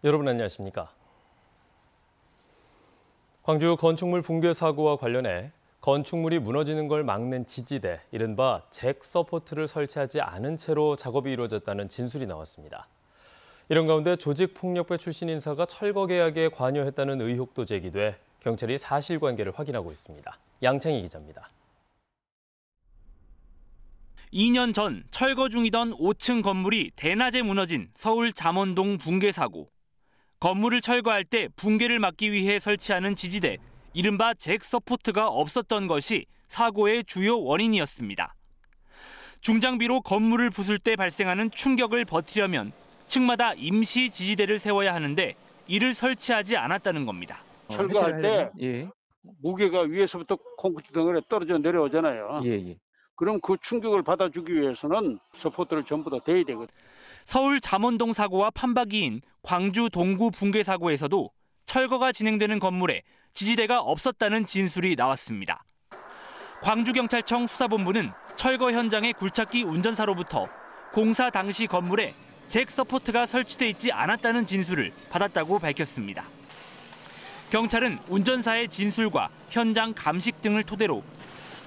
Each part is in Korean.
여러분 안녕하십니까? 광주 건축물 붕괴 사고와 관련해 건축물이 무너지는 걸 막는 지지대, 이른바 잭 서포트를 설치하지 않은 채로 작업이 이루어졌다는 진술이 나왔습니다. 이런 가운데 조직폭력배 출신 인사가 철거 계약에 관여했다는 의혹도 제기돼 경찰이 사실관계를 확인하고 있습니다. 양창희 기자입니다. 2년 전 철거 중이던 5층 건물이 대낮에 무너진 서울 잠원동 붕괴 사고. 건물을 철거할 때 붕괴를 막기 위해 설치하는 지지대, 이른바 잭 서포트가 없었던 것이 사고의 주요 원인이었습니다. 중장비로 건물을 부술 때 발생하는 충격을 버티려면 층마다 임시 지지대를 세워야 하는데 이를 설치하지 않았다는 겁니다. 철거할 때 무게가 위에서부터 콘크리트 덩어리에 떨어져 내려오잖아요. 그럼 그 충격을 받아주기 위해서는 서포트를 전부 다 대야 되거든요. 서울 잠원동 사고와 판박이인 광주 동구 붕괴 사고에서도 철거가 진행되는 건물에 지지대가 없었다는 진술이 나왔습니다. 광주경찰청 수사본부는 철거 현장의 굴착기 운전사로부터 공사 당시 건물에 잭 서포트가 설치돼 있지 않았다는 진술을 받았다고 밝혔습니다. 경찰은 운전사의 진술과 현장 감식 등을 토대로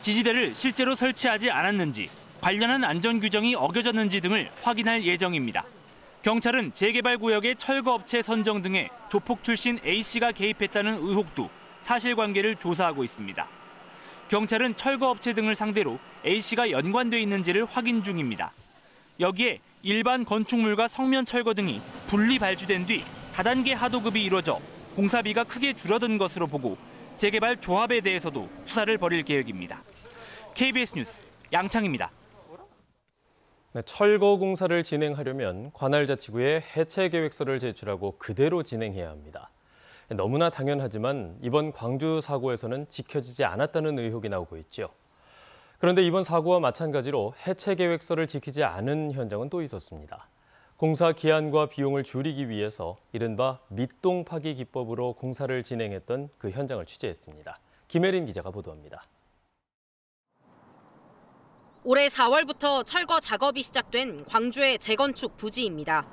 지지대를 실제로 설치하지 않았는지, 관련한 안전 규정이 어겨졌는지 등을 확인할 예정입니다. 경찰은 재개발 구역의 철거업체 선정 등에 조폭 출신 A씨가 개입했다는 의혹도 사실관계를 조사하고 있습니다. 경찰은 철거업체 등을 상대로 A씨가 연관돼 있는지를 확인 중입니다. 여기에 일반 건축물과 성면 철거 등이 분리 발주된 뒤 다단계 하도급이 이루어져 공사비가 크게 줄어든 것으로 보고 재개발 조합에 대해서도 수사를 벌일 계획입니다. KBS 뉴스 양창입니다. 철거 공사를 진행하려면 관할자치구에 해체 계획서를 제출하고 그대로 진행해야 합니다. 너무나 당연하지만 이번 광주 사고에서는 지켜지지 않았다는 의혹이 나오고 있죠. 그런데 이번 사고와 마찬가지로 해체 계획서를 지키지 않은 현장은 또 있었습니다. 공사 기한과 비용을 줄이기 위해서 이른바 밑동 파기 기법으로 공사를 진행했던 그 현장을 취재했습니다. 김혜린 기자가 보도합니다. 올해 4월부터 철거 작업이 시작된 광주의 재건축 부지입니다.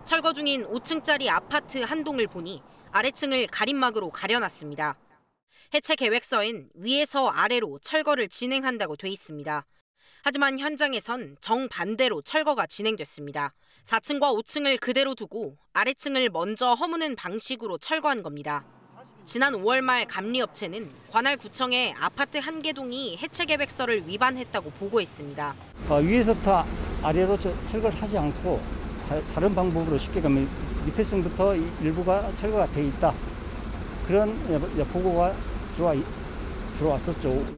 철거 중인 5층짜리 아파트 한 동을 보니 아래층을 가림막으로 가려놨습니다. 해체 계획서엔 위에서 아래로 철거를 진행한다고 돼 있습니다. 하지만 현장에선 정반대로 철거가 진행됐습니다. 4층과 5층을 그대로 두고 아래층을 먼저 허무는 방식으로 철거한 겁니다. 지난 5월 말 감리업체는 관할구청에 아파트 한 개 동이 해체 계획서를 위반했다고 보고했습니다. 위에서부터 아래로 철거를 하지 않고 다른 방법으로 쉽게 가면 밑에 층부터 일부가 철거가 돼 있다. 그런 보고가 들어왔었죠.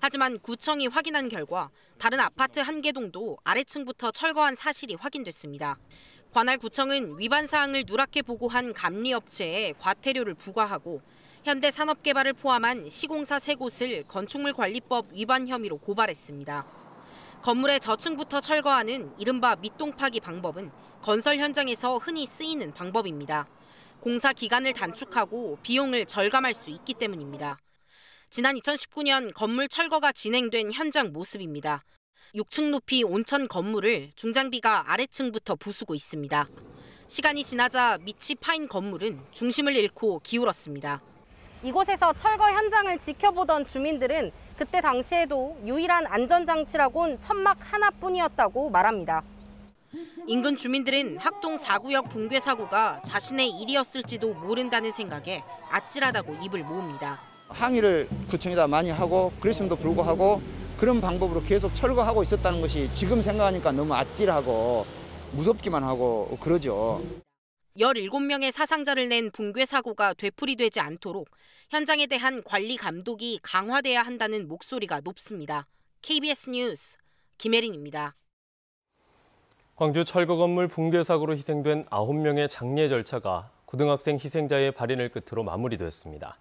하지만 구청이 확인한 결과 다른 아파트 한 개 동도 아래층부터 철거한 사실이 확인됐습니다. 관할구청은 위반 사항을 누락해 보고한 감리업체에 과태료를 부과하고 현대산업개발을 포함한 시공사 3곳을 건축물관리법 위반 혐의로 고발했습니다. 건물의 저층부터 철거하는 이른바 밑동 파기 방법은 건설 현장에서 흔히 쓰이는 방법입니다. 공사 기간을 단축하고 비용을 절감할 수 있기 때문입니다. 지난 2019년 건물 철거가 진행된 현장 모습입니다. 6층 높이 온천 건물을 중장비가 아래층부터 부수고 있습니다. 시간이 지나자 밑이 파인 건물은 중심을 잃고 기울었습니다. 이곳에서 철거 현장을 지켜보던 주민들은 그때 당시에도 유일한 안전장치라곤 천막 하나뿐이었다고 말합니다. 인근 주민들은 학동 4구역 붕괴 사고가 자신의 일이었을지도 모른다는 생각에 아찔하다고 입을 모읍니다. 항의를 구청에다 많이 하고 그랬음에도 불구하고 그런 방법으로 계속 철거하고 있었다는 것이 지금 생각하니까 너무 아찔하고 무섭기만 하고 그러죠. 17명의 사상자를 낸 붕괴 사고가 되풀이되지 않도록 현장에 대한 관리 감독이 강화돼야 한다는 목소리가 높습니다. KBS 뉴스 김혜린입니다. 광주 철거 건물 붕괴 사고로 희생된 9명의 장례 절차가 고등학생 희생자의 발인을 끝으로 마무리됐습니다.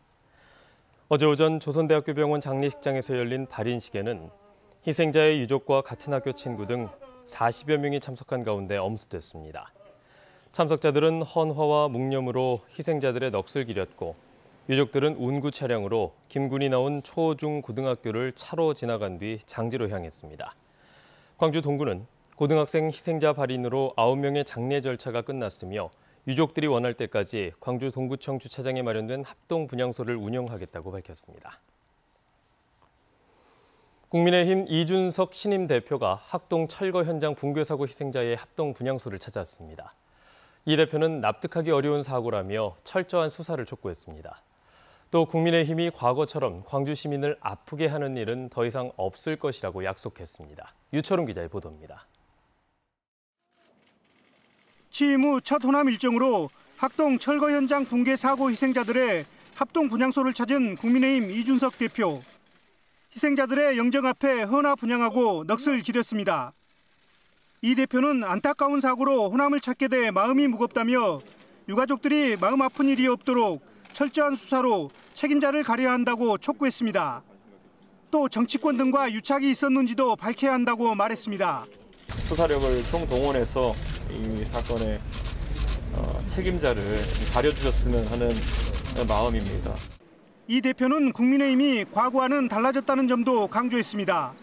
어제 오전 조선대학교 병원 장례식장에서 열린 발인식에는 희생자의 유족과 같은 학교 친구 등 40여 명이 참석한 가운데 엄수됐습니다. 참석자들은 헌화와 묵념으로 희생자들의 넋을 기렸고 유족들은 운구 차량으로 김군이 나온 초, 중, 고등학교를 차로 지나간 뒤 장지로 향했습니다. 광주 동구는 고등학생 희생자 발인으로 9명의 장례 절차가 끝났으며 유족들이 원할 때까지 광주 동구청 주차장에 마련된 합동 분향소를 운영하겠다고 밝혔습니다. 국민의힘 이준석 신임 대표가 학동 철거 현장 붕괴 사고 희생자의 합동 분향소를 찾았습니다. 이 대표는 납득하기 어려운 사고라며 철저한 수사를 촉구했습니다. 또 국민의힘이 과거처럼 광주 시민을 아프게 하는 일은 더 이상 없을 것이라고 약속했습니다. 유철웅 기자의 보도입니다. 취임 후 첫 호남 일정으로 학동 철거 현장 붕괴 사고 희생자들의 합동 분향소를 찾은 국민의힘 이준석 대표. 희생자들의 영정 앞에 헌화 분향하고 넋을 기렸습니다. 이 대표는 안타까운 사고로 호남을 찾게 돼 마음이 무겁다며 유가족들이 마음 아픈 일이 없도록 철저한 수사로 책임자를 가려야 한다고 촉구했습니다. 또 정치권 등과 유착이 있었는지도 밝혀야 한다고 말했습니다. 수사력을 총동원해서 이 사건의 책임자를 가려주셨으면 하는 마음입니다. 이 대표는 국민의힘이 과거와는 달라졌다는 점도 강조했습니다.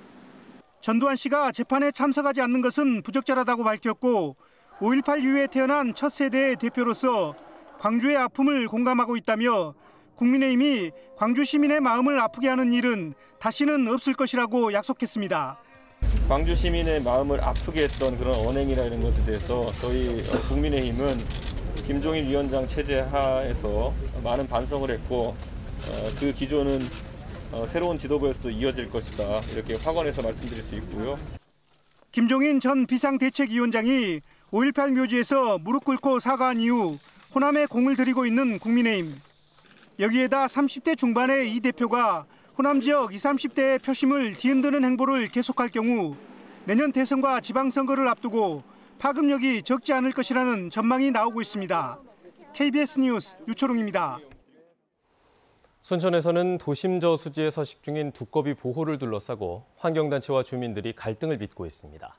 전두환 씨가 재판에 참석하지 않는 것은 부적절하다고 밝혔고 5.18 이후에 태어난 첫 세대의 대표로서 광주의 아픔을 공감하고 있다며 국민의힘이 광주 시민의 마음을 아프게 하는 일은 다시는 없을 것이라고 약속했습니다. 광주 시민의 마음을 아프게 했던 그런 언행이나 이런 것에 대해서 저희 국민의힘은 김종인 위원장 체제 하에서 많은 반성을 했고 그 기조는 새로운 지도부에서도 이어질 것이다. 이렇게 확언해서 말씀드릴 수 있고요. 김종인 전 비상대책위원장이 5.18 묘지에서 무릎 꿇고 사과한 이후 호남에 공을 들이고 있는 국민의힘. 여기에다 30대 중반의 이 대표가 호남 지역 20, 30대의 표심을 뒤흔드는 행보를 계속할 경우 내년 대선과 지방선거를 앞두고 파급력이 적지 않을 것이라는 전망이 나오고 있습니다. KBS 뉴스 유초롱입니다. 순천에서는 도심 저수지에 서식 중인 두꺼비 보호를 둘러싸고 환경단체와 주민들이 갈등을 빚고 있습니다.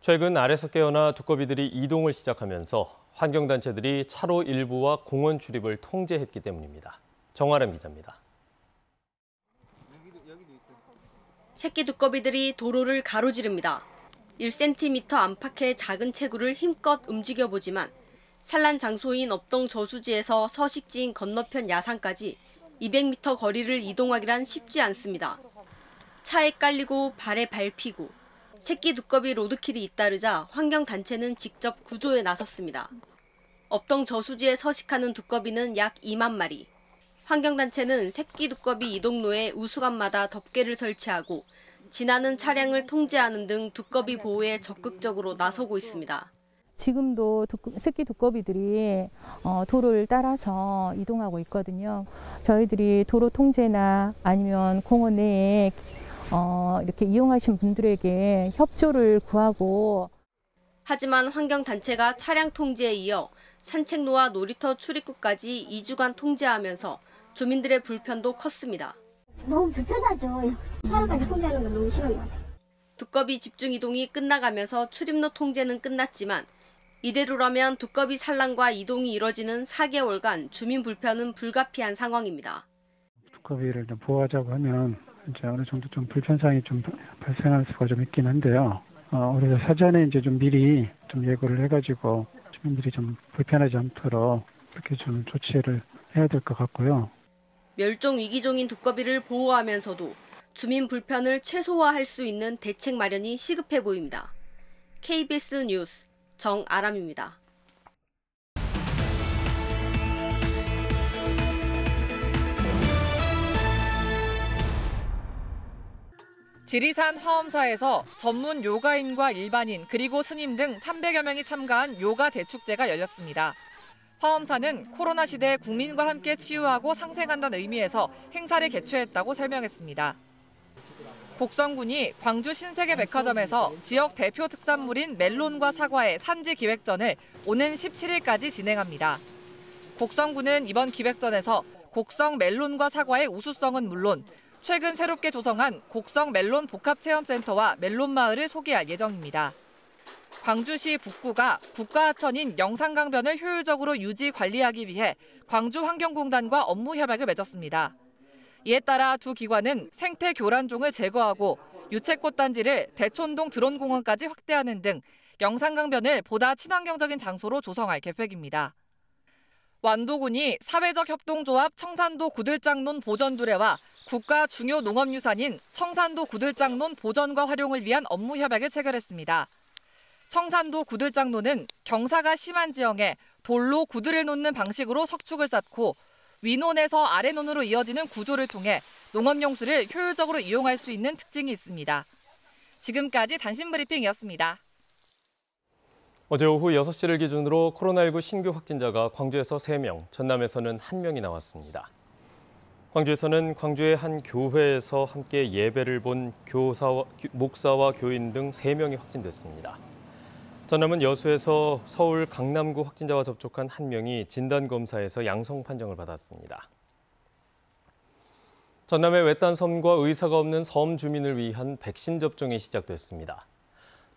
최근 알에서 깨어나 두꺼비들이 이동을 시작하면서 환경단체들이 차로 일부와 공원 출입을 통제했기 때문입니다. 정아람 기자입니다. 새끼 두꺼비들이 도로를 가로지릅니다. 1cm 안팎의 작은 체구를 힘껏 움직여보지만 산란 장소인 업동 저수지에서 서식지인 건너편 야산까지 200m 거리를 이동하기란 쉽지 않습니다. 차에 깔리고 발에 밟히고 새끼 두꺼비 로드킬이 잇따르자 환경단체는 직접 구조에 나섰습니다. 업동 저수지에 서식하는 두꺼비는 약 2만 마리. 환경단체는 새끼 두꺼비 이동로에 우수관마다 덮개를 설치하고 지나는 차량을 통제하는 등 두꺼비 보호에 적극적으로 나서고 있습니다. 지금도 새끼 두꺼비들이 도로를 따라서 이동하고 있거든요. 저희들이 도로 통제나 아니면 공원 내에 이렇게 이용하신 분들에게 협조를 구하고. 하지만 환경단체가 차량 통제에 이어 산책로와 놀이터 출입구까지 2주간 통제하면서 주민들의 불편도 컸습니다. 너무 불편하죠. 사람까지 통제하는 건 너무 심한 것 같아요. 두꺼비 집중 이동이 끝나가면서 출입로 통제는 끝났지만 이대로라면 두꺼비 산란과 이동이 이뤄지는 4개월간 주민 불편은 불가피한 상황입니다. 두꺼비를 좀 보호하자고 하면 이제 어느 정도 좀 불편사항이 좀 발생할 수가 좀 있긴 한데요. 우리가 사전에 이제 좀 미리 좀 예고를 해가지고 주민들이 좀 불편하지 않도록 그렇게 좀 조치를 해야 될 것 같고요. 멸종 위기종인 두꺼비를 보호하면서도 주민 불편을 최소화할 수 있는 대책 마련이 시급해 보입니다. KBS 뉴스 정아람입니다. 지리산 화엄사에서 전문 요가인과 일반인 그리고 스님 등 300여 명이 참가한 요가 대축제가 열렸습니다. 화엄사는 코로나 시대 국민과 함께 치유하고 상생한다는 의미에서 행사를 개최했다고 설명했습니다. 곡성군이 광주 신세계 백화점에서 지역 대표 특산물인 멜론과 사과의 산지 기획전을 오는 17일까지 진행합니다. 곡성군은 이번 기획전에서 곡성 멜론과 사과의 우수성은 물론 최근 새롭게 조성한 곡성 멜론 복합체험센터와 멜론마을을 소개할 예정입니다. 광주시 북구가 국가하천인 영산강변을 효율적으로 유지 관리하기 위해 광주환경공단과 업무 협약을 맺었습니다. 이에 따라 두 기관은 생태 교란종을 제거하고 유채꽃 단지를 대촌동 드론공원까지 확대하는 등 영산강변을 보다 친환경적인 장소로 조성할 계획입니다. 완도군이 사회적 협동조합 청산도 구들장논 보전두레와 국가 중요 농업유산인 청산도 구들장논 보전과 활용을 위한 업무 협약을 체결했습니다. 청산도 구들장논은 경사가 심한 지형에 돌로 구들을 놓는 방식으로 석축을 쌓고 위논에서 아래논으로 이어지는 구조를 통해 농업용수를 효율적으로 이용할 수 있는 특징이 있습니다. 지금까지 단신브리핑이었습니다. 어제 오후 6시를 기준으로 코로나19 신규 확진자가 광주에서 3명, 전남에서는 1명이 나왔습니다. 광주에서는 광주의 한 교회에서 함께 예배를 본 목사와 교인 등 3명이 확진됐습니다. 전남은 여수에서 서울 강남구 확진자와 접촉한 1명이 진단검사에서 양성 판정을 받았습니다. 전남의 외딴 섬과 의사가 없는 섬 주민을 위한 백신 접종이 시작됐습니다.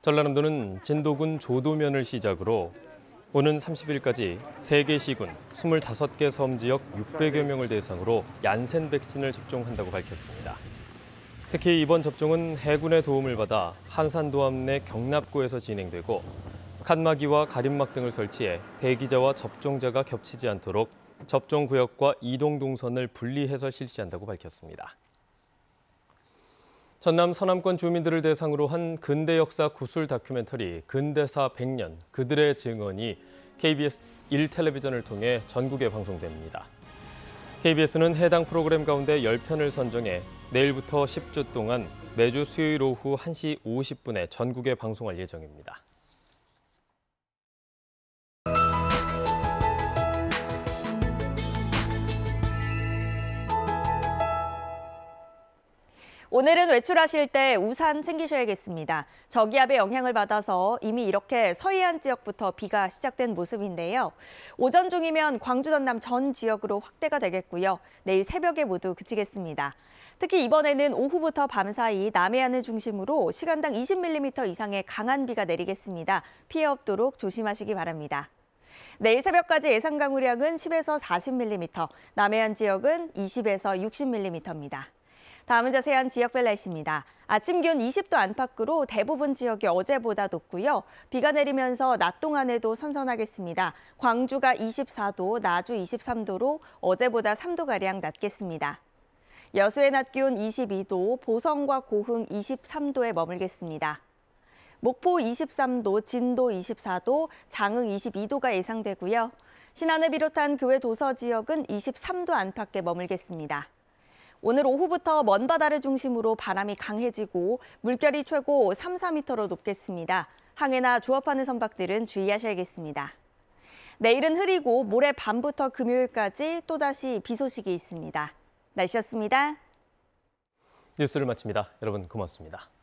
전라남도는 진도군 조도면을 시작으로 오는 30일까지 3개 시군 25개 섬 지역 600여 명을 대상으로 얀센 백신을 접종한다고 밝혔습니다. 특히 이번 접종은 해군의 도움을 받아 한산도압 내 경납고에서 진행되고 칸막이와 가림막 등을 설치해 대기자와 접종자가 겹치지 않도록 접종구역과 이동 동선을 분리해서 실시한다고 밝혔습니다. 전남 서남권 주민들을 대상으로 한 근대 역사 구술 다큐멘터리 근대사 100년 그들의 증언이 KBS 1텔레비전을 통해 전국에 방송됩니다. KBS는 해당 프로그램 가운데 10편을 선정해 내일부터 10주 동안 매주 수요일 오후 1시 50분에 전국에 방송할 예정입니다. 오늘은 외출하실 때 우산 챙기셔야겠습니다. 저기압의 영향을 받아서 이미 이렇게 서해안 지역부터 비가 시작된 모습인데요. 오전 중이면 광주 전남 전 지역으로 확대가 되겠고요. 내일 새벽에 모두 그치겠습니다. 특히 이번에는 오후부터 밤 사이 남해안을 중심으로 시간당 20mm 이상의 강한 비가 내리겠습니다. 피해 없도록 조심하시기 바랍니다. 내일 새벽까지 예상 강우량은 10에서 40mm, 남해안 지역은 20에서 60mm입니다. 다음은 자세한 지역별 날씨입니다. 아침 기온 20도 안팎으로 대부분 지역이 어제보다 높고요. 비가 내리면서 낮 동안에도 선선하겠습니다. 광주가 24도, 나주 23도로 어제보다 3도가량 낮겠습니다. 여수의 낮 기온 22도, 보성과 고흥 23도에 머물겠습니다. 목포 23도, 진도 24도, 장흥 22도가 예상되고요. 신안을 비롯한 그 외 도서 지역은 23도 안팎에 머물겠습니다. 오늘 오후부터 먼 바다를 중심으로 바람이 강해지고 물결이 최고 3, 4m로 높겠습니다. 항해나 조업하는 선박들은 주의하셔야겠습니다. 내일은 흐리고 모레 밤부터 금요일까지 또다시 비 소식이 있습니다. 날씨였습니다. 뉴스를 마칩니다. 여러분 고맙습니다.